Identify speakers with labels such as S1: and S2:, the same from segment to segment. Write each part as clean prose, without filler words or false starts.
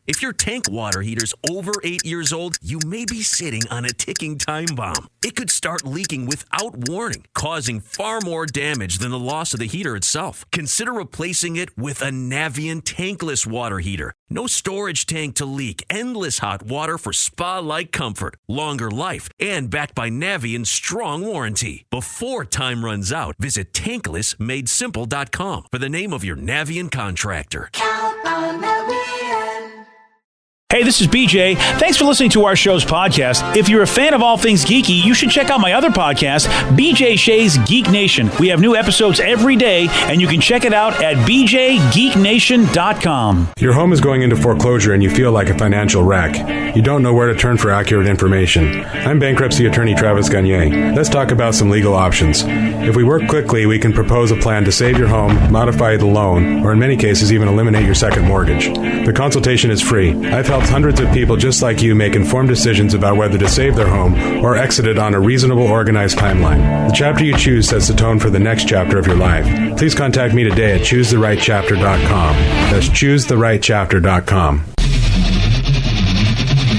S1: If your tank water heater's over 8 years old, you may be sitting on a ticking time bomb. It could start leaking without warning, causing far more damage than the loss of the heater itself. Consider replacing it with a Navien tankless water heater. No storage tank to leak, endless hot water for spa-like comfort, longer life, and backed by Navien's strong warranty. Before time runs out, visit tanklessmadesimple.com for the name of your Navien contractor.
S2: Count on Navien.
S3: Hey, this is BJ. Thanks for listening to our show's podcast. If you're a fan of all things geeky, you should check out my other podcast, BJ Shea's Geek Nation. We have new episodes every day, and you can check it out at bjgeeknation.com.
S4: Your home is going into foreclosure and you feel like a financial wreck. You don't know where to turn for accurate information. I'm bankruptcy attorney Travis Gagne. Let's talk about some legal options. If we work quickly, we can propose a plan to save your home, modify the loan, or in many cases even eliminate your second mortgage. The consultation is free. I've helped hundreds of people just like you make informed decisions about whether to save their home or exit it on a reasonable, organized timeline. The chapter you choose sets the tone for the next chapter of your life. Please contact me today at choosetherightchapter.com. That's choosetherightchapter.com.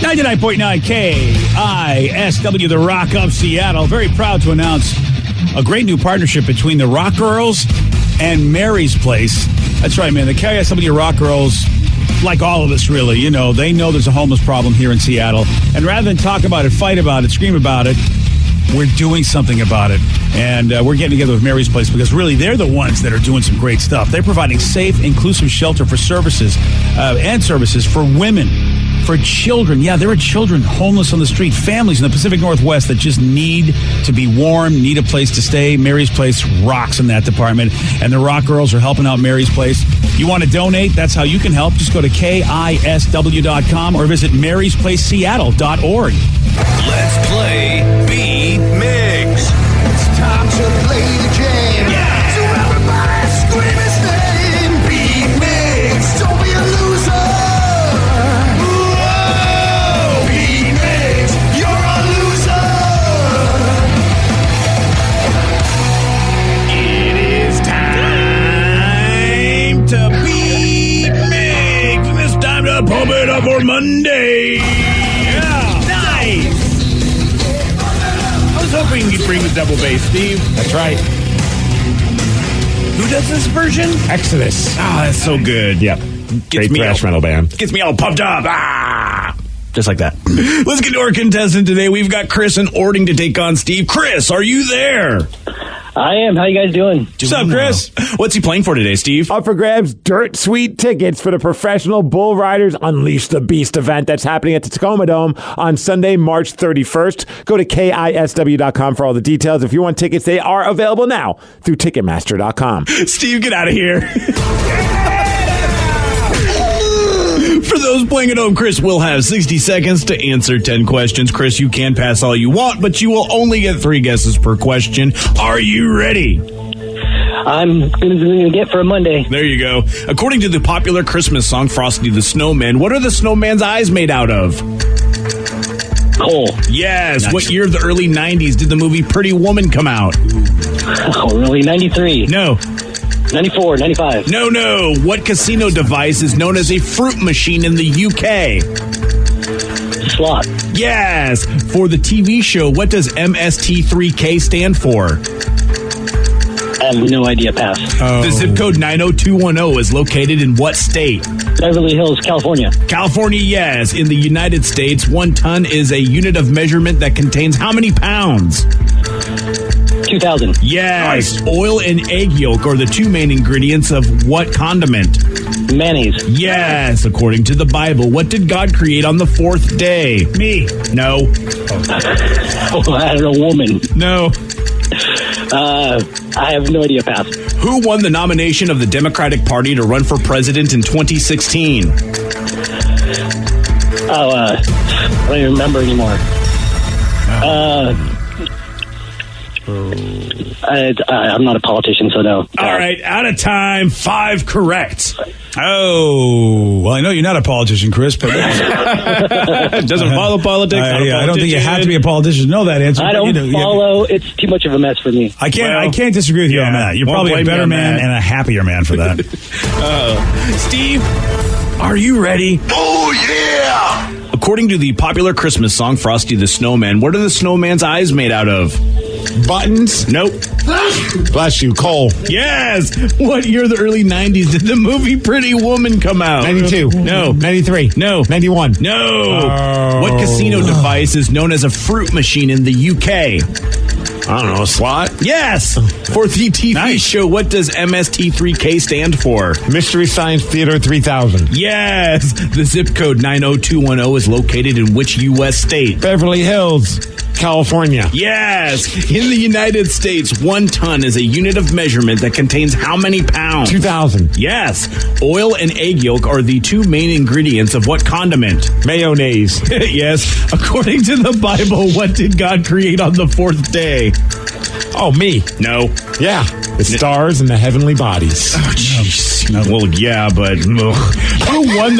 S3: 99.9 KISW, the Rock of Seattle. Very proud to announce a great new partnership between the Rock Girls and Mary's Place. That's right, man. The KISW Rock Girls, like all of us, really, you know, they know there's a homeless problem here in Seattle. And rather than talk about it, fight about it, scream about it, we're doing something about it. And we're getting together with Mary's Place because really they're the ones that are doing some great stuff. They're providing safe, inclusive shelter for services and services for women, for children. Yeah, there are children homeless on the street, families in the Pacific Northwest that just need to be warm, need a place to stay. Mary's Place rocks in that department. And the Rock Girls are helping out Mary's Place. You want to donate? That's how you can help. Just go to KISW.com or visit MarysPlaceSeattle.org.
S5: Let's play Beat Mix.
S6: It's time to play the game. Yeah. So everybody scream his name. Beat Mix. Don't be a loser. Whoa. Beat Mix. You're a loser.
S3: It is time to Beat Mix. And it's time to pump it up for Monday. Yeah. Nice. I was hoping you'd bring the double bass, Steve. That's right. Who does this version?
S7: Exodus.
S3: Ah, that's so good.
S7: Yep. Great thrash metal band.
S3: Gets me all pumped up. Ah! Just like that. Let's get to our contestant today. We've got Chris and Ording to take on Steve. Chris, are you there?
S8: I am. How you guys doing?
S3: What's up, Chris? What's he playing for today, Steve?
S7: Up for grabs, dirt sweet tickets for the Professional Bull Riders Unleash the Beast event that's happening at the Tacoma Dome on Sunday, March 31st. Go to KISW.com for all the details. If you want tickets, they are available now through Ticketmaster.com.
S3: Steve, get out of here. For those playing at home, Chris will have 60 seconds to answer 10 questions. Chris, you can pass all you want, but you will only get 3 guesses per question. Are you ready?
S8: I'm going to get for a Monday.
S3: There you go. According to the popular Christmas song, Frosty the Snowman, what are the snowman's eyes made out of?
S8: Coal.
S3: Yes. Nice. What year of the early 90s did the movie Pretty Woman come out?
S8: Oh, really? 93?
S3: No.
S8: 94, 95.
S3: No. What casino device is known as a fruit machine in the UK?
S8: Slot.
S3: Yes. For the TV show, what does MST3K stand for?
S8: I have no idea. Pass.
S3: The zip code 90210 is located in what state?
S8: Beverly Hills, California.
S3: California, yes. In the United States, 1 ton is a unit of measurement that contains how many pounds?
S8: 2,000.
S3: Yes. Nice. Oil and egg yolk are the 2 main ingredients of what condiment?
S8: Mayonnaise.
S3: Yes. According to the Bible, what did God create on the 4th day? Me. No.
S8: I don't know. Woman.
S3: No.
S8: I have no idea. Pass.
S3: Who won the nomination of the Democratic Party to run for president in 2016?
S8: I don't even remember anymore. I'm not a politician, so no.
S3: All right, out of time. 5 correct. Oh, well, I know you're not a politician, Chris, but
S7: doesn't follow politics.
S3: I don't think you have to be a politician to know that answer.
S8: I don't follow. It's too much of a mess for me.
S3: I can't disagree with you on that. You're probably a better man and a happier man for that. Steve, are you ready?
S6: Oh,
S9: According to the popular Christmas song Frosty the Snowman, what are the snowman's eyes made out of?
S3: Buttons?
S9: Nope.
S3: Bless you, coal.
S9: Yes. What year of the early 90s did the movie Pretty Woman come out?
S3: 92.
S9: No.
S3: 93.
S9: No.
S3: 91.
S9: No. What casino device is known as a fruit machine in the UK?
S3: I don't know, a slot?
S9: Yes. For the TV show, what does MST3K stand for?
S3: Mystery Science Theater 3000.
S9: Yes. The zip code 90210 is located in which U.S. state?
S3: Beverly Hills, California.
S9: Yes. In the United States, 1 ton is a unit of measurement that contains how many pounds?
S3: 2,000.
S9: Yes. Oil and egg yolk are the 2 main ingredients of what condiment?
S3: Mayonnaise.
S9: Yes. According to the Bible, what did God create on the 4th day?
S3: Oh, me.
S9: No.
S3: Yeah. The stars and the heavenly bodies.
S9: Oh, jeez. No. Well, yeah, but who won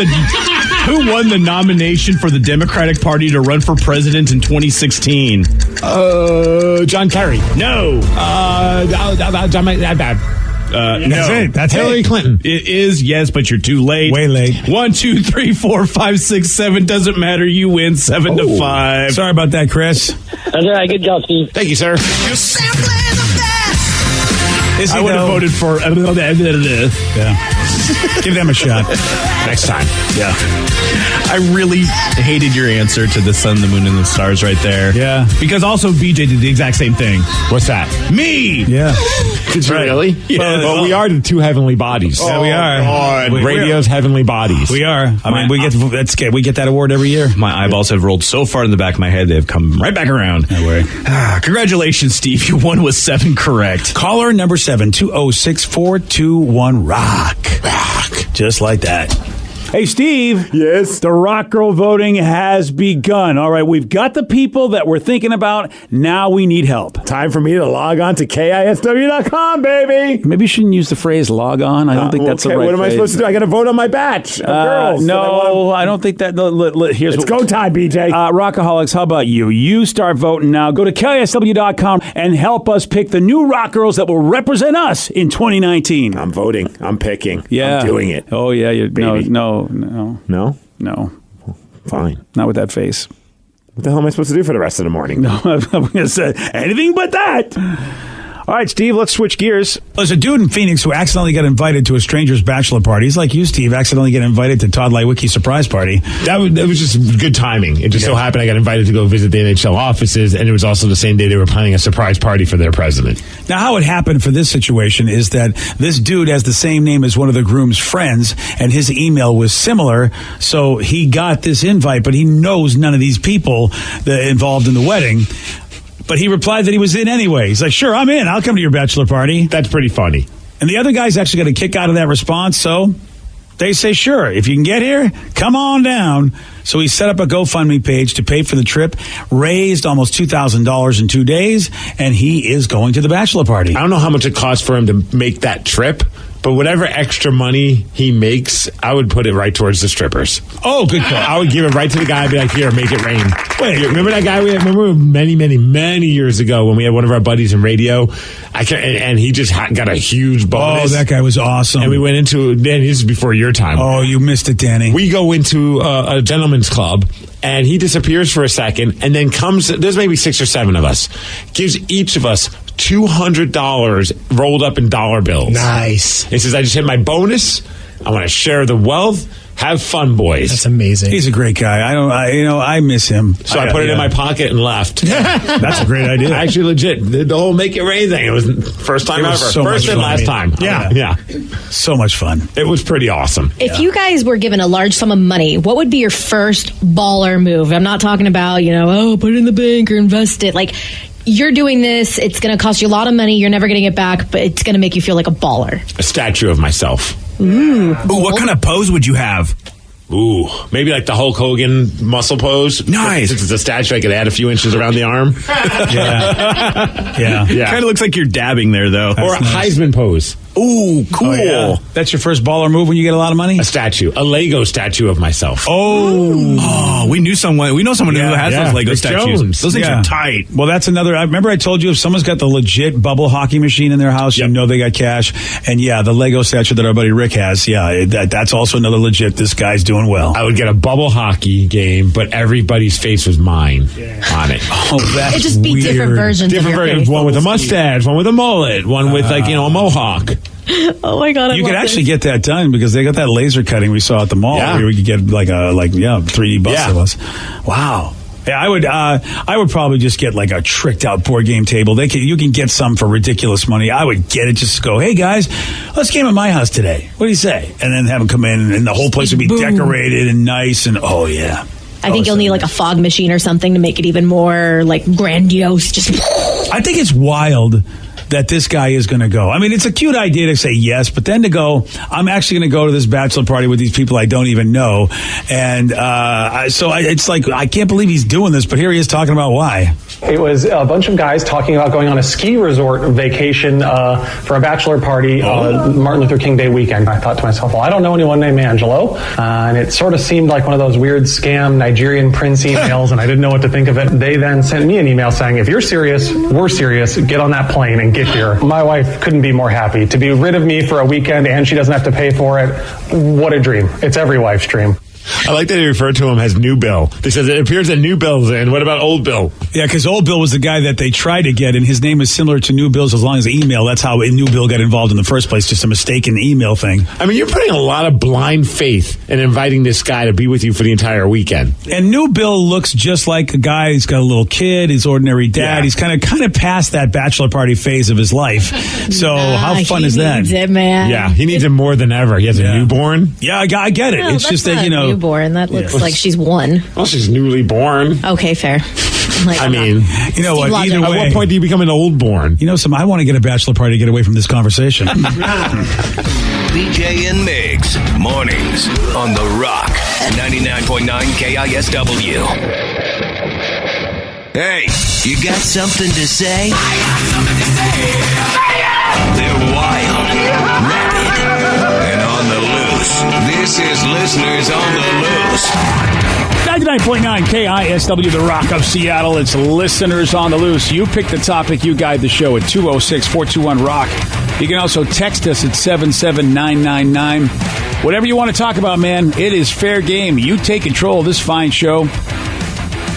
S9: the nomination for the Democratic Party to run for president in 2016?
S3: John Kerry.
S9: No.
S3: That's it. That's Hillary Clinton.
S9: It is, yes, but you're too late.
S3: Way late.
S9: 1, 2, 3, 4, 5, 6, 7. Doesn't matter. You win 7-5.
S3: Sorry about that, Chris.
S8: That's all right. Good job, Steve.
S3: Thank you, sir.
S9: I would have voted for.
S3: Yeah. Give them a shot.
S9: Next time. Yeah. I really hated your answer to the sun, the moon, and the stars right there.
S3: Yeah.
S9: Because also BJ did the exact same thing.
S3: What's that?
S9: Me!
S3: Yeah.
S9: Really? Yeah.
S3: Well, we are the 2 heavenly bodies.
S9: Yeah, we are.
S3: God. Radio's heavenly bodies.
S9: We are.
S3: I mean, we get that award every year.
S9: My eyeballs have rolled so far in the back of my head, they've come right back around.
S3: No way.
S9: Congratulations, Steve. You won with 7 correct.
S3: Caller number 7, 206-421 Rock. Just like that. Hey, Steve.
S7: Yes?
S3: The Rock Girl voting has begun. All right, we've got the people that we're thinking about. Now we need help.
S7: Time for me to log on to KISW.com, baby.
S3: Maybe you shouldn't use the phrase log on. I don't think that's the right
S7: What am I
S3: phrase.
S7: supposed to do? I got to vote on my batch of girls.
S3: No, I don't think that. Here's
S7: It's go time, BJ.
S3: Rockaholics, how about you? You start voting now. Go to KISW.com and help us pick the new rock girls that will represent us in 2019.
S7: I'm voting. I'm picking.
S3: Yeah.
S7: I'm doing it.
S3: Oh, yeah.
S7: Baby.
S3: No.
S7: No? Fine.
S3: Not with that face.
S7: What the hell am I supposed to do for the rest of the morning?
S3: No, I'm going to say anything but that.
S10: All right, Steve, let's switch gears.
S3: There's a dude in Phoenix who accidentally got invited to a stranger's bachelor party. He's like you, Steve, accidentally get invited to Todd Lywicki's surprise party.
S11: That was just good timing. It just so happened I got invited to go visit the NHL offices, and it was also the same day they were planning a surprise party for their president.
S3: Now, how it happened for this situation is that this dude has the same name as one of the groom's friends, and his email was similar, so he got this invite, but he knows none of these people that involved in the wedding. But he replied that he was in anyway. He's like, sure, I'm in. I'll come to your bachelor party.
S11: That's pretty funny.
S3: And the other guy's actually got a kick out of that response, so they say, sure, if you can get here, come on down. So he set up a GoFundMe page to pay for the trip, raised almost $2,000 in 2 days, and he is going to the bachelor party.
S11: I don't know how much it costs for him to make that trip, but whatever extra money he makes, I would put it right towards the strippers.
S3: Oh, good call.
S11: I would give it right to the guy and be like, here, make it rain. Wait, remember that guy remember many years ago when we had one of our buddies in radio? And he just got a huge bonus.
S3: Oh, that guy was awesome.
S11: And we went into, Danny, this is before your time.
S3: Oh, you missed it, Danny.
S11: We go into a gentleman's club, and he disappears for a second, and then comes, there's maybe 6 or 7 of us, gives each of us $200 rolled up in dollar bills.
S10: Nice.
S11: He says, I just hit my bonus. I want to share the wealth. Have fun, boys.
S10: That's amazing.
S3: He's a great guy. I miss him.
S11: So I put it in my pocket and left.
S3: That's a great idea.
S11: Actually, legit. The whole make it rain thing. It was first time ever.
S3: So
S11: first and last time.
S3: Yeah. So much fun.
S11: It was pretty awesome.
S12: If you guys were given a large sum of money, what would be your first baller move? I'm not talking about, put it in the bank or invest it. Like, you're doing this, it's going to cost you a lot of money, you're never getting it back, but it's going to make you feel like a baller.
S11: A statue of myself.
S12: Ooh,
S9: what kind of pose would you have?
S11: Ooh, maybe like the Hulk Hogan muscle pose.
S9: Nice.
S11: Since it's a statue, I could add a few inches around the arm.
S3: Yeah.
S9: Kind of looks like you're dabbing there, though.
S11: Or a Heisman pose.
S9: Ooh, cool.
S3: Oh, yeah. That's your first baller move when you get a lot of money?
S11: A statue. A Lego statue of myself.
S3: Oh,
S9: we know someone who has those Lego
S11: Rick
S9: statues.
S11: Jones.
S9: Those things are tight.
S3: Well, that's another. I remember I told you if someone's got the legit bubble hockey machine in their house, you know they got cash. And yeah, the Lego statue that our buddy Rick has, that's also another legit. This guy's doing well.
S11: I would get a bubble hockey game, but everybody's face was mine on it.
S3: Oh, that's
S12: It just be
S3: weird.
S12: different versions of your face.
S11: One with a mustache, one with a mullet, one with a mohawk.
S12: Oh my God!
S3: You could actually get that done because they got that laser cutting we saw at the mall.
S11: Yeah.
S3: Where we could get 3D bus of us. Wow. Yeah, I would probably just get like a tricked out board game table. You can get some for ridiculous money. I would get it just to go, hey guys, let's game at my house today. What do you say? And then have them come in and the whole place would be decorated and nice and oh yeah.
S12: I think you'll need like a fog machine or something to make it even more like grandiose. Just
S3: I think it's wild that this guy is going to go. I mean, it's a cute idea to say yes, but then to go, I'm actually going to go to this bachelor party with these people I don't even know. And it's like, I can't believe he's doing this, but here he is talking about why.
S13: It was a bunch of guys talking about going on a ski resort vacation for a bachelor party Martin Luther King Day weekend. I thought to myself, well, I don't know anyone named Angelo. And it sort of seemed like one of those weird scam Nigerian prince emails, and I didn't know what to think of it. They then sent me an email saying, if you're serious, we're serious. Get on that plane and get here. My wife couldn't be more happy. To be rid of me for a weekend and she doesn't have to pay for it, what a dream. It's every wife's dream.
S11: I like that they refer to him as New Bill. They says it appears that New Bill's in. What about Old Bill?
S3: Yeah, because Old Bill was the guy that they tried to get, and his name is similar to New Bill's as long as the email. That's how New Bill got involved in the first place, just a mistaken email thing.
S11: I mean, you're putting a lot of blind faith in inviting this guy to be with you for the entire weekend.
S3: And New Bill looks just like a guy. He's got a little kid, his ordinary dad. Yeah. He's kind of past that bachelor party phase of his life. So how fun is that?
S12: He needs it, man.
S11: Yeah, he needs it more than ever. He has a newborn.
S3: Yeah, I get it.
S12: No,
S3: it's just that,
S12: newborn. That looks like she's one.
S11: Well, she's newly born.
S12: Okay, fair.
S11: I mean,
S3: you know what? Either way,
S11: at what point do you become an old born?
S3: You know, I want to get a bachelor party to get away from this conversation.
S5: BJ and Migs, mornings on The Rock, 99.9 KISW. Hey, you got something to say? I got something to say. They're wild, rapid, and on the loose. This is Listeners on the Loose.
S3: 99.9 KISW, The Rock of Seattle. It's Listeners on the Loose. You pick the topic. You guide the show at 206-421-ROCK. You can also text us at 77999. Whatever you want to talk about, man, it is fair game. You take control of this fine show.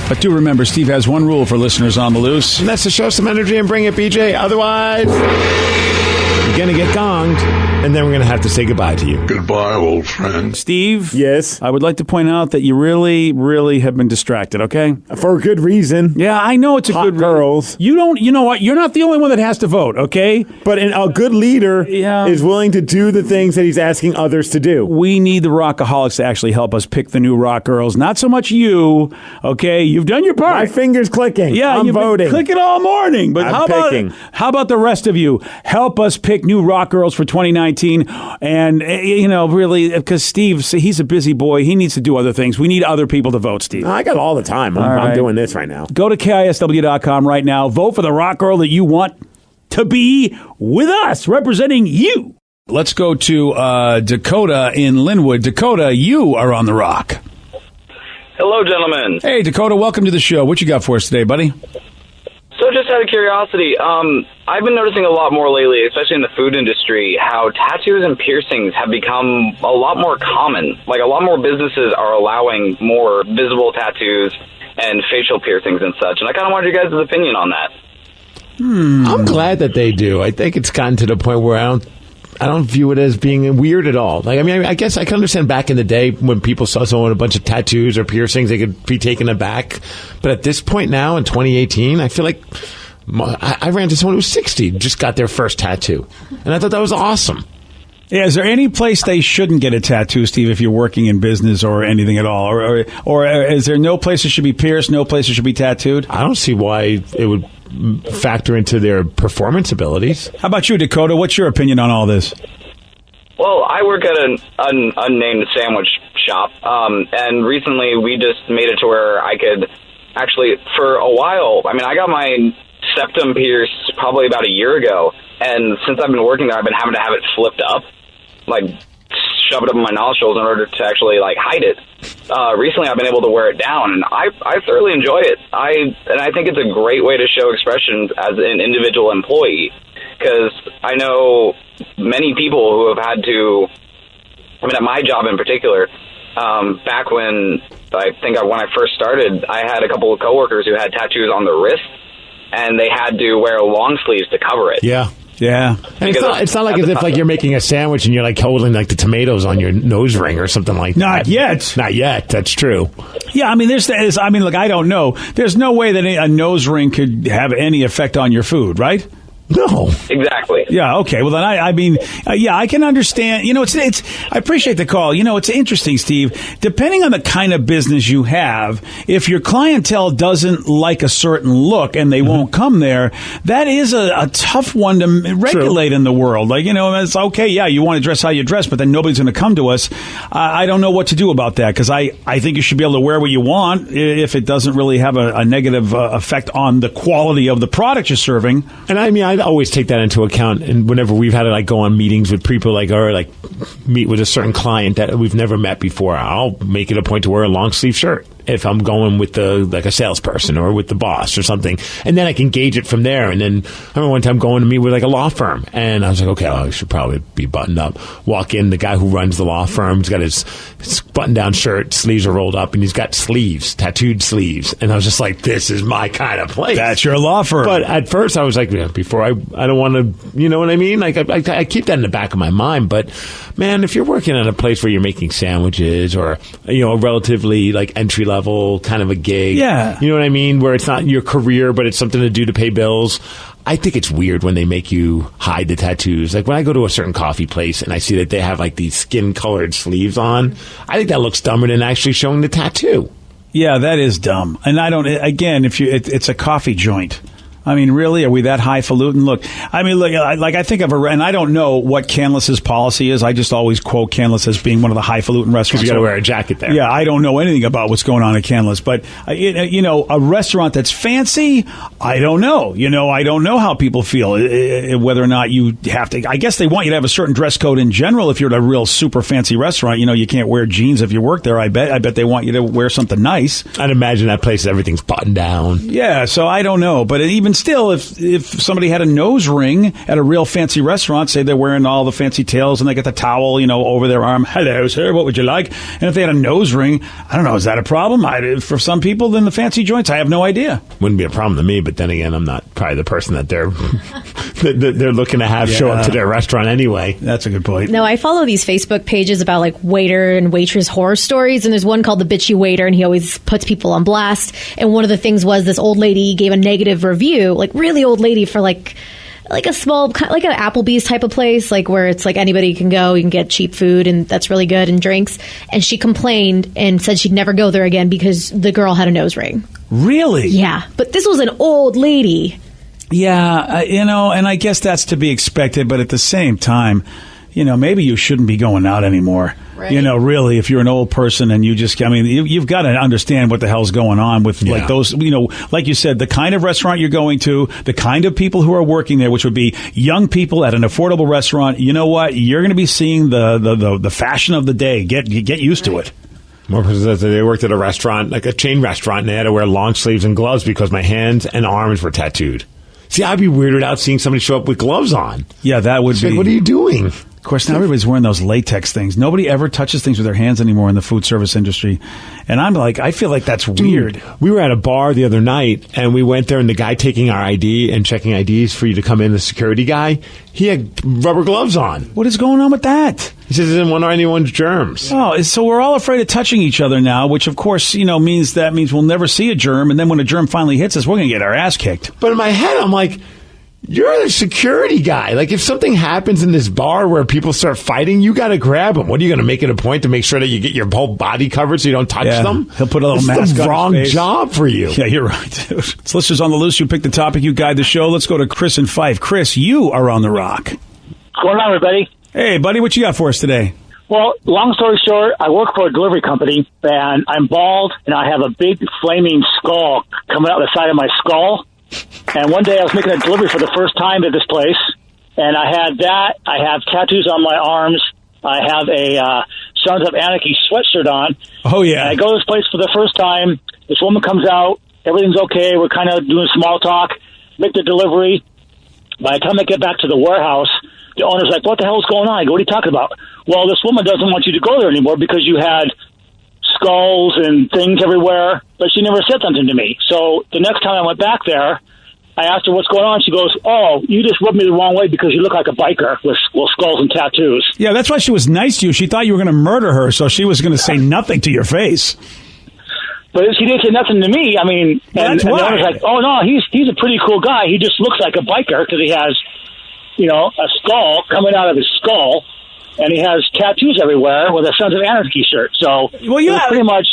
S3: But do remember, Steve has one rule for Listeners on the Loose.
S11: And that's to show some energy and bring it, BJ. Otherwise, you're going to get gonged, and then we're going to have to say goodbye to you.
S14: Goodbye, old friend.
S3: Steve?
S7: Yes?
S3: I would like to point out that you really, really have been distracted, okay?
S7: For a good reason.
S3: Yeah, I know it's a good
S7: girls.
S3: You know what? You're not the only one that has to vote, okay?
S7: But a good leader is willing to do the things that he's asking others to do.
S3: We need the Rockaholics to actually help us pick the new rock girls. Not so much you, okay? You've done your part.
S7: My finger's clicking.
S3: Yeah,
S7: I'm voting.
S3: Been clicking all morning. But how about the rest of you? Help us pick new rock girls for 2019. And, really, because Steve, he's a busy boy. He needs to do other things. We need other people to vote, Steve.
S7: I got all the time. I'm doing this right now.
S3: Go to KISW.com right now. Vote for the rock girl that you want to be with us, representing you. Let's go to Dakota in Linwood. Dakota, you are on the Rock.
S15: Hello, gentlemen.
S3: Hey, Dakota, welcome to the show. What you got for us today, buddy?
S15: So just out of curiosity, I've been noticing a lot more lately, especially in the food industry, how tattoos and piercings have become a lot more common. Like, a lot more businesses are allowing more visible tattoos and facial piercings and such. And I kind of wanted your guys' opinion on that.
S11: I'm glad that they do. I think it's gotten to the point where I don't view it as being weird at all. Like, I mean, I guess I can understand back in the day when people saw someone with a bunch of tattoos or piercings, they could be taken aback. But at this point now, in 2018, I feel like I ran into someone who was 60, just got their first tattoo. And I thought that was awesome.
S3: Yeah, is there any place they shouldn't get a tattoo, Steve, if you're working in business or anything at all? Or is there no place that should be pierced, no place that should be tattooed?
S11: I don't see why it would factor into their performance abilities.
S3: How about you, Dakota? What's your opinion on all this?
S15: Well, I work at an unnamed sandwich shop, and recently we just made it to where I could actually, for a while, I mean, I got my septum pierced probably about a year ago, and since I've been working there, I've been having to have it flipped up, like shove it up in my nostrils in order to actually like hide it. Recently, I've been able to wear it down, and I thoroughly enjoy it. I think it's a great way to show expression as an individual employee, because I know many people who have had to. I mean, at my job in particular, back when I first started, I had a couple of coworkers who had tattoos on their wrists, and they had to wear long sleeves to cover it.
S11: Yeah.
S3: Yeah.
S11: And it's not like as if like you're making a sandwich and you're like holding like the tomatoes on your nose ring or something like that.
S3: Not yet.
S11: Not yet. That's true.
S3: Yeah, I mean, look, I don't know. There's no way that a nose ring could have any effect on your food, right?
S11: No.
S15: Exactly.
S3: Yeah, okay. Well, then I can understand. You know, it's I appreciate the call. You know, it's interesting, Steve. Depending on the kind of business you have, if your clientele doesn't like a certain look and they won't come there, that is a tough one to regulate in the world. Like, you know, it's okay, yeah, you want to dress how you dress, but then nobody's going to come to us. I don't know what to do about that, because I think you should be able to wear what you want if it doesn't really have a negative effect on the quality of the product you're serving.
S11: And I mean, I always take that into account, and whenever we've had to like go on meetings with people or like meet with a certain client that we've never met before, I'll make it a point to wear a long sleeve shirt if I'm going with like a salesperson or with the boss or something, and then I can gauge it from there. And then I remember one time going to meet with like a law firm, and I was like, okay, I should probably be buttoned up. Walk in, the guy who runs the law firm, he's got his button down shirt, sleeves are rolled up, and he's got sleeves, tattooed sleeves, and I was just like, this is my kind of place.
S3: That's your law firm.
S11: But at first I was like, before I don't want to, you know what I mean? Like I keep that in the back of my mind. But man, if you're working at a place where you're making sandwiches or, you know, a relatively like entry level kind of a gig,
S3: yeah,
S11: you know what I mean, where it's not your career but it's something to do to pay bills, I think it's weird when they make you hide the tattoos. Like when I go to a certain coffee place and I see that they have like these skin colored sleeves on, I think that looks dumber than actually showing the tattoo.
S3: Yeah, that is dumb. And I don't, again, it's a coffee joint. I mean, really? Are we that highfalutin? Look, I mean, look, I think of and I don't know what Canlis's policy is. I just always quote Canlis as being one of the highfalutin restaurants.
S11: You got to wear a jacket there.
S3: Yeah, I don't know anything about what's going on at Canlis, but you know, a restaurant that's fancy, I don't know. You know, I don't know how people feel whether or not you have to. I guess they want you to have a certain dress code in general. If you're at a real super fancy restaurant, you know, you can't wear jeans if you work there. I bet they want you to wear something nice.
S11: I'd imagine that place everything's buttoned down.
S3: Yeah, so I don't know, but even still, if somebody had a nose ring at a real fancy restaurant, say they're wearing all the fancy tails and they got the towel, you know, over their arm, hello sir, what would you like? And if they had a nose ring, I don't know, is that a problem? For some people, then the fancy joints, I have no idea.
S11: Wouldn't be a problem to me, but then again, I'm not probably the person that they're they're looking to have show up to their restaurant anyway.
S3: That's a good point.
S12: No, I follow these Facebook pages about like waiter and waitress horror stories, and there's one called The Bitchy Waiter, and he always puts people on blast. And one of the things was this old lady gave a negative review, like really old lady, for like a small, like an Applebee's type of place, like where it's like anybody can go, you can get cheap food and that's really good, and drinks. And she complained and said she'd never go there again because the girl had a nose ring.
S3: Really?
S12: Yeah, but this was an old lady.
S3: Yeah, you know, and I guess that's to be expected, but at the same time, you know, maybe you shouldn't be going out anymore. Right. You know, really, if you're an old person and you've got to understand what the hell's going on with like those, you know, like you said, the kind of restaurant you're going to, the kind of people who are working there, which would be young people at an affordable restaurant. You know what? You're going to be seeing the fashion of the day. Get used to it.
S11: More person says they worked at a restaurant, like a chain restaurant, and they had to wear long sleeves and gloves because my hands and arms were tattooed. See, I'd be weirded out seeing somebody show up with gloves on.
S3: Yeah, that would be.
S11: Like, what are you doing?
S3: Of course, now everybody's wearing those latex things. Nobody ever touches things with their hands anymore in the food service industry. And I'm like, I feel like that's weird.
S11: We were at a bar the other night, and we went there, and the guy taking our ID and checking IDs for you to come in, the security guy, he had rubber gloves on.
S3: What is going on with that?
S11: He says he didn't want anyone's germs.
S3: Oh, so we're all afraid of touching each other now, which, of course, you know, means we'll never see a germ, and then when a germ finally hits us, we're going to get our ass kicked.
S11: But in my head, I'm like, you're the security guy. Like, if something happens in this bar where people start fighting, you got to grab them. What are you going to make it a point to make sure that you get your whole body covered so you don't touch them?
S3: He'll put a little mask on.
S11: It's the wrong job for you.
S3: Yeah, you're right, dude. It's Listeners on the Loose. You pick the topic, you guide the show. Let's go to Chris in Fife. Chris, you are on the rock.
S14: What's going on, everybody?
S3: Hey, buddy, what you got for us today?
S14: Well, long story short, I work for a delivery company, and I'm bald, and I have a big flaming skull coming out the side of my skull. And one day I was making a delivery for the first time at this place, and I had that. I have tattoos on my arms. I have a Sons of Anarchy sweatshirt on.
S3: Oh, yeah.
S14: And I go to this place for the first time. This woman comes out. Everything's okay. We're kind of doing small talk. Make the delivery. By the time I get back to the warehouse, the owner's like, what the hell's going on? I go, what are you talking about? Well, this woman doesn't want you to go there anymore because you had skulls and things everywhere, but she never said something to me. So the next time I went back there, I asked her what's going on. She goes, oh, you just rubbed me the wrong way because you look like a biker with skulls and tattoos.
S3: Yeah, that's why she was nice to you. She thought you were going to murder her, so she was going to say nothing to your face.
S14: But she didn't say nothing to me. I mean, and the owner's like, oh, no, he's a pretty cool guy. He just looks like a biker because he has, a skull coming out of his skull, and he has tattoos everywhere with a Sons of Anarchy shirt. So pretty much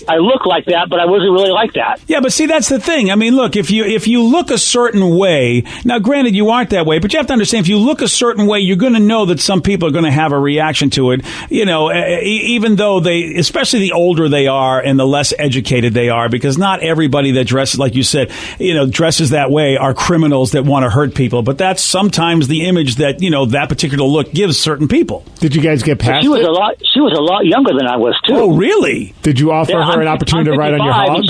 S14: I look like that, but I wasn't really like that.
S3: Yeah, but see, that's the thing. I mean, look, if you look a certain way, now granted you aren't that way, but you have to understand, if you look a certain way, you're going to know that some people are going to have a reaction to it, even though especially the older they are and the less educated they are, because not everybody that dresses, like you said, dresses that way are criminals that want to hurt people, but that's sometimes the image that, that particular look gives certain people.
S11: Did you guys get past
S14: She was a lot younger than I was, too.
S3: Oh, really?
S11: Did you offer her an opportunity to ride on your hog?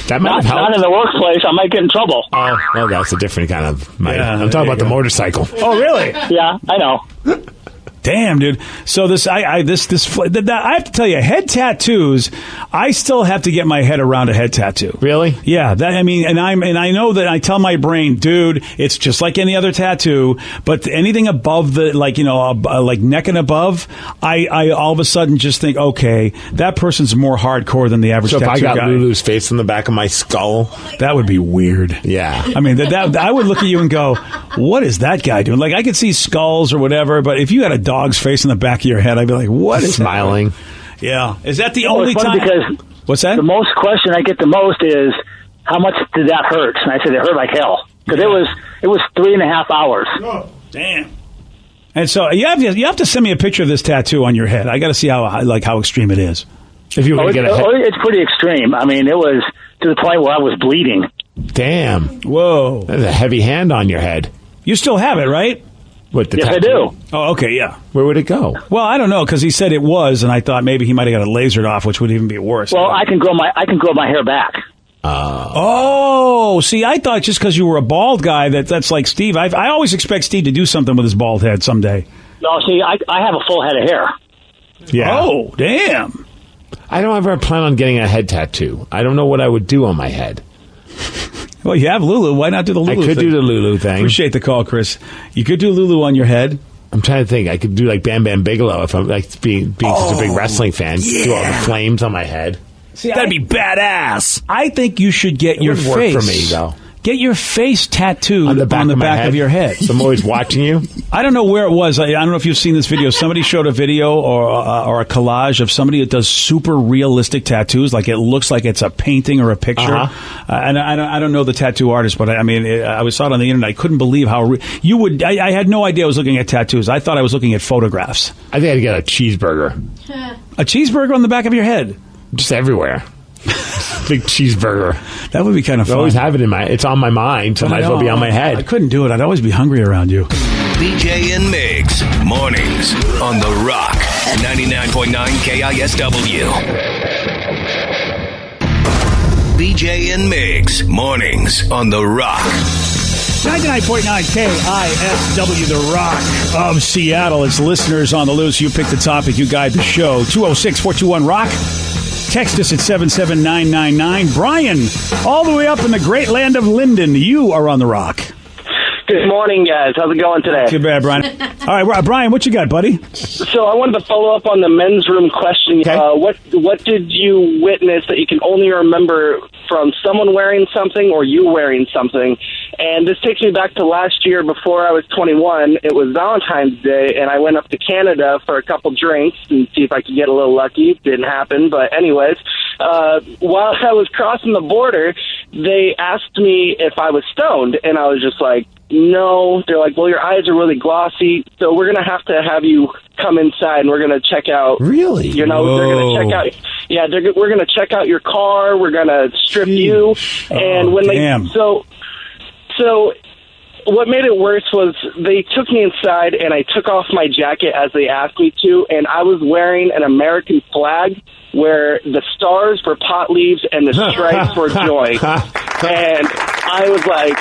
S11: That might have helped.
S14: Not in the workplace. I might get in trouble.
S11: Oh, well, that's a different kind of... I'm talking about the motorcycle.
S3: Oh, really?
S14: Yeah, I know.
S3: Damn, dude. So I have to tell you, head tattoos, I still have to get my head around a head tattoo.
S11: Really?
S3: Yeah. And I know that I tell my brain, dude, it's just like any other tattoo, but anything above the, like neck and above, I all of a sudden just think, okay, that person's more hardcore than the average tattoo guy.
S11: So if I got Lulu's face on the back of my skull,
S3: that would be weird.
S11: Yeah.
S3: I mean, that I would look at you and go, what is that guy doing? Like, I could see skulls or whatever, but if you had a dog's face in the back of your head, I'd be like, what is
S11: smiling?
S3: That? Yeah. Is that the only time?
S14: Because
S3: what's that?
S14: The most question I get the most is, how much did that hurt? And I said, it hurt like hell. Because it was 3.5 hours.
S3: Oh, damn. And so you have to send me a picture of this tattoo on your head. I got to see how extreme it is.
S11: If you were to get
S14: it's pretty extreme. I mean, it was to the point where I was bleeding.
S11: Damn.
S3: Whoa.
S11: That's a heavy hand on your head.
S3: You still have it, right?
S11: What, the
S14: yes,
S11: tattoo?
S14: I do.
S3: Oh, okay, yeah.
S11: Where would it go?
S3: Well, I don't know, because he said it was, and I thought maybe he might have got it lasered off, which would even be worse.
S14: Well, I can grow my hair back.
S3: Oh, see, I thought just because you were a bald guy that's like Steve. I always expect Steve to do something with his bald head someday.
S14: No, see, I have a full head of hair.
S11: Yeah.
S3: Oh, damn.
S11: I don't ever plan on getting a head tattoo. I don't know what I would do on my head.
S3: Well, you have Lulu. Why not do the Lulu thing?
S11: I could do the Lulu thing.
S3: Appreciate the call, Chris. You could do Lulu on your head.
S11: I'm trying to think. I could do like Bam Bam Bigelow if I'm like being such a big wrestling fan.
S3: Yeah.
S11: Do all the flames on my head.
S3: See, that'd be badass. I think you should get your face.
S11: Work for me, though.
S3: Get your face tattooed on the back of your head.
S11: So I'm always watching you.
S3: I don't know where it was. I don't know if you've seen this video. Somebody showed a video or a collage of somebody that does super realistic tattoos. Like it looks like it's a painting or a picture. And I don't know the tattoo artist, but I saw it on the internet. I couldn't believe how you would. I had no idea I was looking at tattoos. I thought I was looking at photographs.
S11: I think I'd get a cheeseburger.
S3: A cheeseburger on the back of your head,
S11: just everywhere. Big cheeseburger.
S3: That would be kind of fun.
S11: I always have it it's on my mind, so it might as well be on my head.
S3: I couldn't do it. I'd always be hungry around you.
S5: BJ and Migs, mornings on The Rock, 99.9 KISW. BJ and Migs, mornings on The Rock.
S3: 99.9 KISW, The Rock of Seattle. It's listeners on the loose. You pick the topic. You guide the show. 206-421-ROCK. Text us at 77999. Brian, all the way up in the great land of Linden, you are on The Rock.
S16: Good morning, guys. How's it going today?
S3: Too bad, Brian. All right, Brian, what you got, buddy?
S16: So I wanted to follow up on the men's room question.
S3: Okay.
S16: What did you witness that you can only remember from someone wearing something or you wearing something? And this takes me back to last year before I was 21. It was Valentine's Day, and I went up to Canada for a couple drinks and see if I could get a little lucky. Didn't happen, but anyways, while I was crossing the border, they asked me if I was stoned, and I was just like, no. They're like, well, your eyes are really glossy, so we're going to have you come inside, and we're going to check out.
S11: Really?
S16: They're going to check out. yeah, we're going to check out your car. We're going to strip you. And when
S3: damn.
S16: so what made it worse was they took me inside and I took off my jacket as they asked me to, and I was wearing an American flag where the stars were pot leaves and the stripes were joy. And I was like,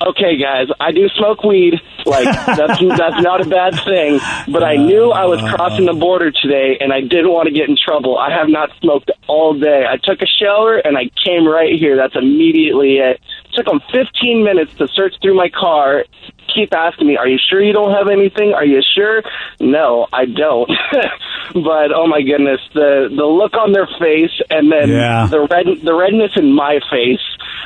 S16: okay, guys, I do smoke weed. Like, that's not a bad thing. But I knew I was crossing the border today, and I didn't want to get in trouble. I have not smoked all day. I took a shower, and I came right here. That's immediately it. It took them 15 minutes to search through my car, keep asking me, are you sure you don't have anything? Are you sure? No, I don't. But, oh, my goodness, the look on their face and then the redness in my face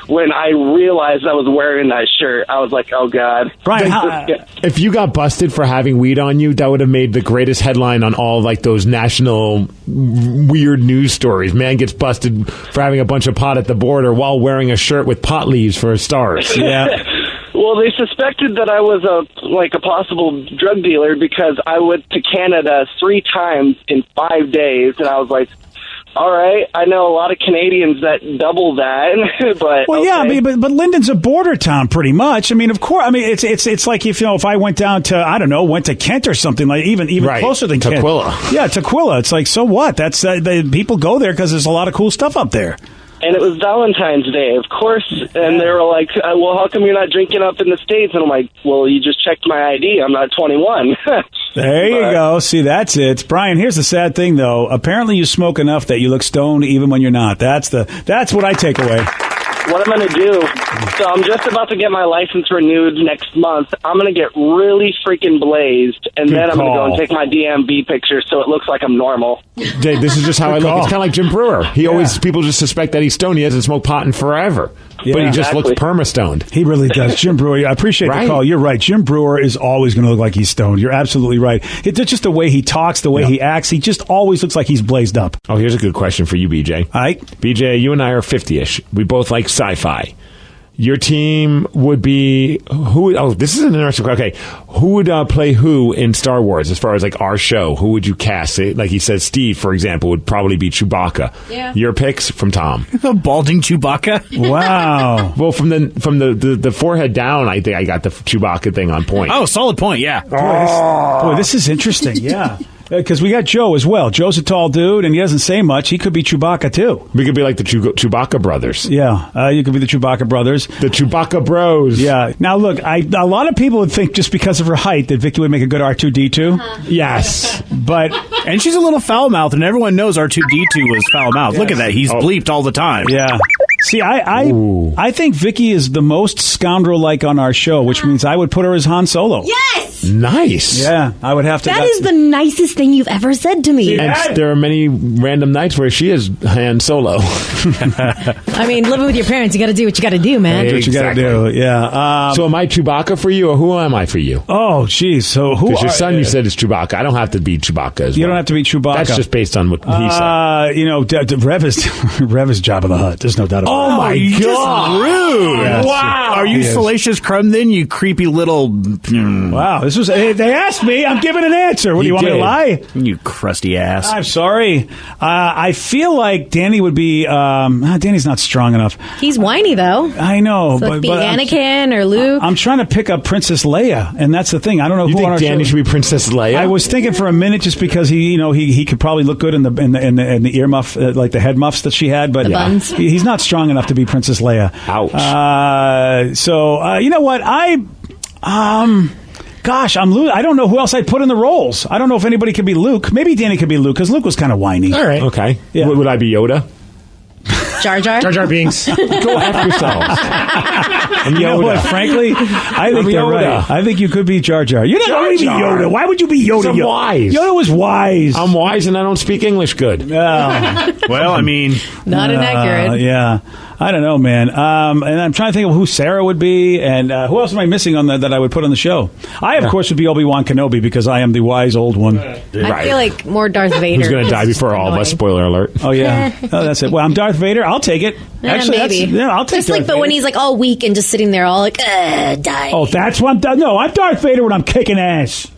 S16: when I realized I was wearing that shirt. I was like, oh, God.
S11: Brian, if you got busted for having weed on you, that would have made the greatest headline on all like those national weird news stories. Man gets busted for having a bunch of pot at the border while wearing a shirt with pot leaves for stars.
S3: Yeah.
S16: Well, they suspected that I was a possible drug dealer because I went to Canada 3 times in 5 days, and I was like, all right, I know a lot of Canadians that double that, but
S3: well,
S16: okay.
S3: yeah, I mean, but Linden's a border town, pretty much. I mean, of course. I mean, it's like if I went down to went to Kent or something like even right. Closer than Kent.
S11: Tukwila.
S3: Yeah, Tukwila. It's like, so what? That's people go there because there's a lot of cool stuff up there.
S16: And it was Valentine's Day, of course. And they were like, well, how come you're not drinking up in the States? And I'm like, well, you just checked my ID. I'm not 21.
S3: There you go. See, that's it. Brian, here's the sad thing, though. Apparently you smoke enough that you look stoned even when you're not. That's what I take away.
S16: What I'm going to do, so I'm just about to get my license renewed next month. I'm going to get really freaking blazed, and then I'm going to go and take my DMV picture so it looks like I'm normal.
S11: Dave, this is just how I look. It's kind of like Jim Brewer. He always, people just suspect that he's stoned. He hasn't smoked pot in forever.
S3: Yeah,
S11: but he just looks perma-stoned.
S3: He really does. Jim Brewer, I appreciate the call. You're right. Jim Brewer is always going to look like he's stoned. You're absolutely right. It's just the way he talks, the way he acts. He just always looks like he's blazed up.
S11: Oh, here's a good question for you, BJ.
S3: All right.
S11: BJ, you and I are 50-ish. We both like sci-fi. Your team would be who? Oh, this is an interesting. Okay, who would play who in Star Wars as far as like our show? Who would you cast? Like he says, Steve, for example, would probably be Chewbacca.
S12: Yeah.
S11: Your picks from Tom.
S9: The balding Chewbacca.
S3: Wow.
S11: Well, from the forehead down, I think I got the Chewbacca thing on point.
S9: Oh, solid point. Yeah.
S3: Boy, this is interesting. Yeah. Because we got Joe as well. Joe's a tall dude, and he doesn't say much. He could be Chewbacca, too.
S11: We could be like the Chewbacca brothers.
S3: Yeah, you could be the Chewbacca brothers.
S11: The Chewbacca bros.
S3: Yeah. Now, look, a lot of people would think just because of her height that Vicky would make a good R2-D2.
S11: Yes.
S9: And she's a little foul-mouthed, and everyone knows R2-D2 was foul-mouthed. Yes. Look at that. He's bleeped all the time.
S3: Yeah. See, I think Vicky is the most scoundrel-like on our show, which means I would put her as Han Solo.
S17: Yes!
S11: Nice.
S3: Yeah, I would have to.
S17: That is the nicest thing you've ever said to me.
S11: And there are many random nights where she is Han Solo.
S12: I mean, living with your parents, you got to do what you got to do, man.
S3: What you got to do, yeah.
S11: So am I Chewbacca for you, or who am I for you?
S3: Oh, geez. So who?
S11: Because your son, you said, is Chewbacca. I don't have to be Chewbacca as well.
S3: You don't have to be Chewbacca.
S11: That's just based on what he said.
S3: Rev is Jabba the Hutt. There's no doubt about it.
S11: Oh, my God.
S9: Rude.
S3: Yes,
S9: wow. Are you Salacious Crumb then, you creepy little...
S3: Wow. This was... They asked me. I'm giving an answer. What do you want me to lie?
S9: You crusty ass.
S3: I'm sorry. I feel like Danny would be... Danny's not strong enough.
S12: He's whiny, though.
S3: I know.
S12: So but Anakin or Luke.
S3: I'm trying to pick up Princess Leia, and that's the thing. I don't know
S11: who
S3: on our
S11: Danny
S3: show
S11: should be Princess Leia?
S3: I was thinking for a minute just because he could probably look good in the earmuff, like the head muffs that she had, but
S12: buns.
S3: He's not strong enough to be Princess Leia.
S11: Ouch.
S3: So you know what? Gosh, I don't know who else I'd put in the roles. I don't know if anybody could be Luke. Maybe Danny could be Luke, because Luke was kind of whiny.
S11: All right. Okay. Yeah. Would I be Yoda?
S12: Jar Jar?
S11: Jar Jar Binks. Go after yourselves.
S3: You know what? Frankly, I think they're right. I think you could be Jar Jar. You don't want to be Yoda. Why would you be Yoda?
S11: I'm wise.
S3: Yoda was wise.
S11: I'm wise, and I don't speak English good.
S9: Well, I mean...
S12: Not inaccurate.
S3: Yeah. I don't know, man. And I'm trying to think of who Sarah would be, and who else am I missing on that I would put on the show? I, of course, would be Obi-Wan Kenobi, because I am the wise old one.
S12: I feel like more Darth Vader.
S11: Who's going to die before all of us? Spoiler alert.
S3: Oh, yeah. Oh, that's it. Well, I'm Darth Vader. I'll take it. Actually,
S12: maybe.
S3: I'll take
S12: just
S3: Darth
S12: like,
S3: Vader.
S12: but when he's like all weak and just sitting there all like, die.
S3: Oh, that's what I'm... No, I'm Darth Vader when I'm kicking ass.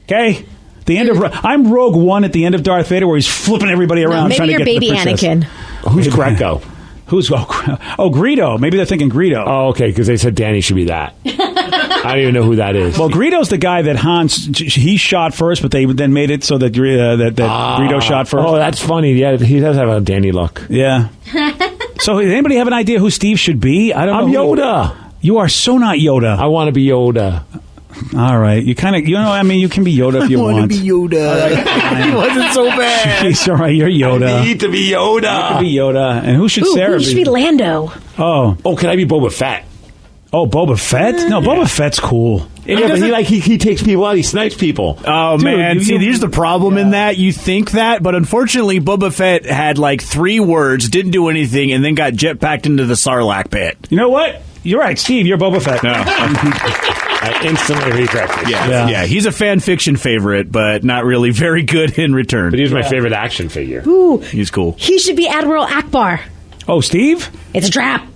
S3: Okay? The end of I'm Rogue One at the end of Darth Vader, where he's flipping everybody around
S12: Maybe
S3: trying to
S12: you're
S3: get
S12: baby
S3: the princess.
S12: Anakin.
S11: Who's Greco?
S3: Who's Greedo? Maybe they're thinking Greedo.
S11: Oh, okay, because they said Danny should be that. I don't even know who that is.
S3: Well, Greedo's the guy that he shot first, but they then made it so that Greedo shot first.
S11: Oh, that's funny. Yeah, he does have a Danny look.
S3: Yeah. So, does anybody have an idea who Steve should be? I don't know.
S11: I'm Yoda.
S3: You are so not Yoda.
S11: I want to be Yoda.
S3: All right. You kind of, you can be Yoda if you want.
S11: I want to be Yoda. He wasn't so bad.
S3: It's all right. You're Yoda.
S11: I need to be Yoda.
S3: You can be Yoda. And who should Sarah
S12: who
S3: be?
S12: should be Lando?
S3: Oh,
S11: can I be Boba Fett?
S3: Oh, Boba Fett? No, Boba Fett's cool.
S11: Yeah, but he takes people out. He snipes people.
S10: Oh,
S3: Dude,
S10: man. See, here's the problem in that. You think that, but unfortunately, Boba Fett had like 3 words, didn't do anything, and then got jetpacked into the Sarlacc pit.
S3: You know what? You're right, Steve. You're Boba Fett.
S10: No.
S11: I instantly regret this.
S10: Yeah, he's a fan fiction favorite, but not really very good in return.
S11: But he's my favorite action figure.
S12: Ooh,
S10: he's cool.
S12: He should be Admiral Akbar.
S3: Oh, Steve?
S12: It's a trap.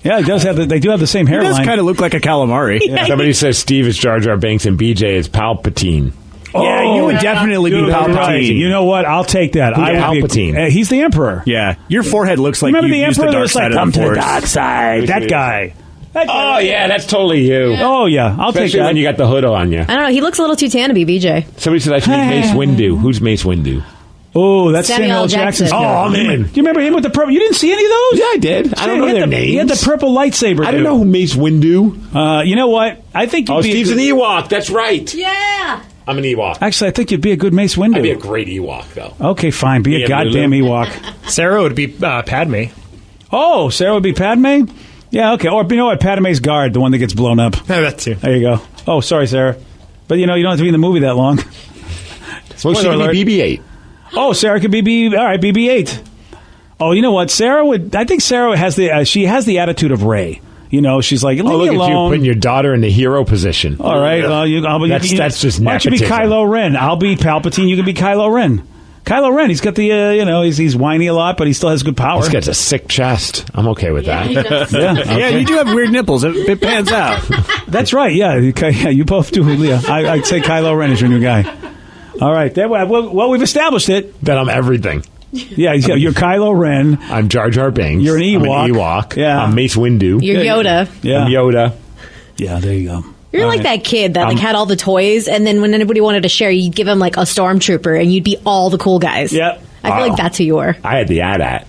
S3: Yeah, he does have. They do have the same hairline.
S10: He does kind of look like a calamari.
S12: Yeah.
S11: Somebody says Steve is Jar Jar Binks and BJ is Palpatine.
S10: Yeah, you would definitely be Palpatine.
S3: Right. You know what? I'll take that.
S11: Who's Palpatine?
S3: He's the Emperor.
S10: Yeah, your forehead looks like
S3: Remember
S10: you
S3: the
S10: used
S3: Emperor
S10: the dark
S3: was like,
S10: side
S3: come
S10: of
S3: to
S10: the
S3: the
S10: Force.
S3: dark side. That guy.
S11: Oh, yeah, that's totally you.
S3: Oh, yeah. I'll take
S11: Especially
S3: that.
S11: when you got the hood on you.
S12: I don't know. He looks a little too tan to be BJ.
S11: Somebody said I should be Mace Windu. Who's Mace Windu?
S3: Oh, that's
S12: Samuel
S3: Samuel Jackson's
S12: Jackson.
S3: character.
S11: Oh, man.
S3: Do you remember him with the purple? You didn't see any of those?
S11: Yeah, I did. I don't know their names.
S3: He had the purple lightsaber.
S11: I don't know who Mace Windu.
S3: You know what? I think you'd be
S11: Steve's an Ewok. That's right.
S12: Yeah.
S11: I'm an Ewok.
S3: Actually, I think you'd be a good Mace Windu.
S11: I'd be a great Ewok, though.
S3: Okay, fine. Be a goddamn Ewok.
S18: Sarah would be Padme.
S3: Oh, Sarah would be Padme? Yeah, okay. Or, you know what? Padme's guard, the one that gets blown up.
S18: Yeah, that too.
S3: There you go. Oh, sorry, Sarah. But, you don't have to be in the movie that long.
S11: Well, she could be BB-8.
S3: Oh, Sarah could be BB-8. Oh, you know what? I think Sarah has she has the attitude of Rey. You know, she's like, leave me
S11: look
S3: alone.
S11: at you putting your daughter in the hero position.
S3: All right. Well,
S11: that's just
S3: why don't you be
S11: nepotism.
S3: Kylo Ren? I'll be Palpatine. You can be Kylo Ren. Kylo Ren, he's got the, he's whiny a lot, but he still has good power.
S11: He's got a sick chest. I'm okay with that.
S10: Yeah, you do have weird nipples. It pans out.
S3: That's right. Yeah, you both do. Yeah, I'd say Kylo Ren is your new guy. All right. Well, we've established it.
S11: That I'm everything.
S3: Yeah, you're Kylo Ren.
S11: I'm Jar Jar Binks.
S3: You're an Ewok.
S11: I'm an Ewok.
S3: Yeah.
S11: I'm Mace Windu.
S12: You're Yoda.
S3: Yeah.
S11: I'm Yoda.
S3: Yeah, there you go.
S12: You're like that kid that had all the toys, and then when anybody wanted to share, you'd give him like a stormtrooper, and you'd be all the cool guys.
S3: Yep.
S12: I feel like that's who you were.
S11: I had the AT-AT.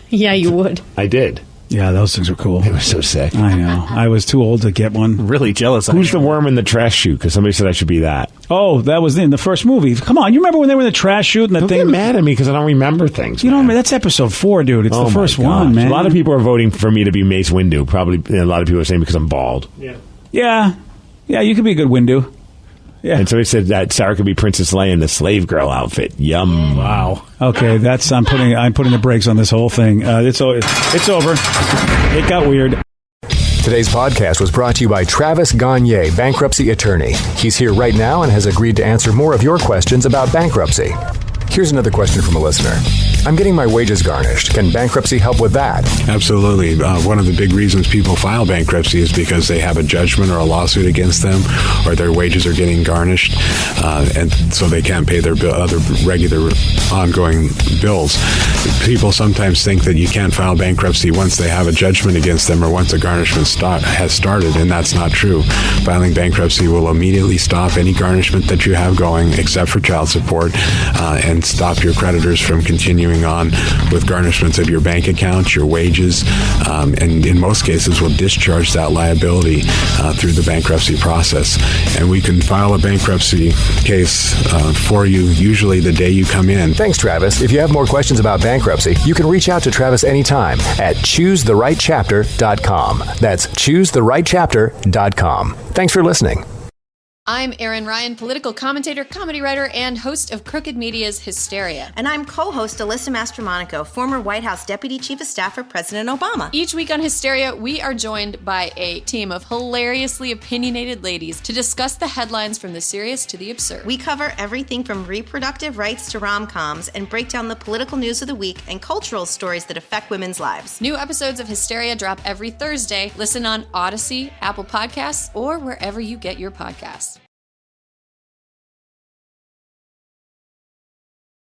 S12: Yeah, you would.
S11: I did.
S3: Yeah, those things were cool.
S11: They were so sick.
S3: I know. I was too old to get one.
S10: Really jealous.
S11: Who's the worm in the trash chute? Because somebody said I should be that.
S3: Oh, that was in the first movie. Come on, you remember when they were in the trash chute and the
S11: Don't
S3: thing?
S11: get mad at me because I don't remember things.
S3: You don't remember? That's episode 4, dude. It's the first one, man.
S11: A lot of people are voting for me to be Mace Windu. Probably a lot of people are saying because I'm bald.
S3: Yeah, you could be a good Windu. Yeah.
S11: And somebody said that Sarah could be Princess Leia in the slave girl outfit. Yum.
S3: Wow. Okay, I'm putting the brakes on this whole thing. It's over. It got weird.
S19: Today's podcast was brought to you by Travis Gagne, bankruptcy attorney. He's here right now and has agreed to answer more of your questions about bankruptcy. Here's another question from a listener. I'm getting my wages garnished. Can bankruptcy help with that?
S4: Absolutely. One of the big reasons people file bankruptcy is because they have a judgment or a lawsuit against them, or their wages are getting garnished, and so they can't pay their other regular ongoing bills. People sometimes think that you can't file bankruptcy once they have a judgment against them or once a garnishment has started, and that's not true. Filing bankruptcy will immediately stop any garnishment that you have going, except for child support, and stop your creditors from continuing on with garnishments of your bank accounts, your wages, and in most cases will discharge that liability through the bankruptcy process. And we can file a bankruptcy case for you usually the day you come in.
S19: Thanks, Travis. If you have more questions about bankruptcy, you can reach out to Travis anytime at choosetherightchapter.com. That's choosetherightchapter.com. Thanks for listening.
S20: I'm Erin Ryan, political commentator, comedy writer, and host of Crooked Media's Hysteria.
S21: And I'm co-host Alyssa Mastromonaco, former White House Deputy Chief of Staff for President Obama.
S20: Each week on Hysteria, we are joined by a team of hilariously opinionated ladies to discuss the headlines from the serious to the absurd.
S21: We cover everything from reproductive rights to rom-coms and break down the political news of the week and cultural stories that affect women's lives.
S20: New episodes of Hysteria drop every Thursday. Listen on Odyssey, Apple Podcasts, or wherever you get your podcasts.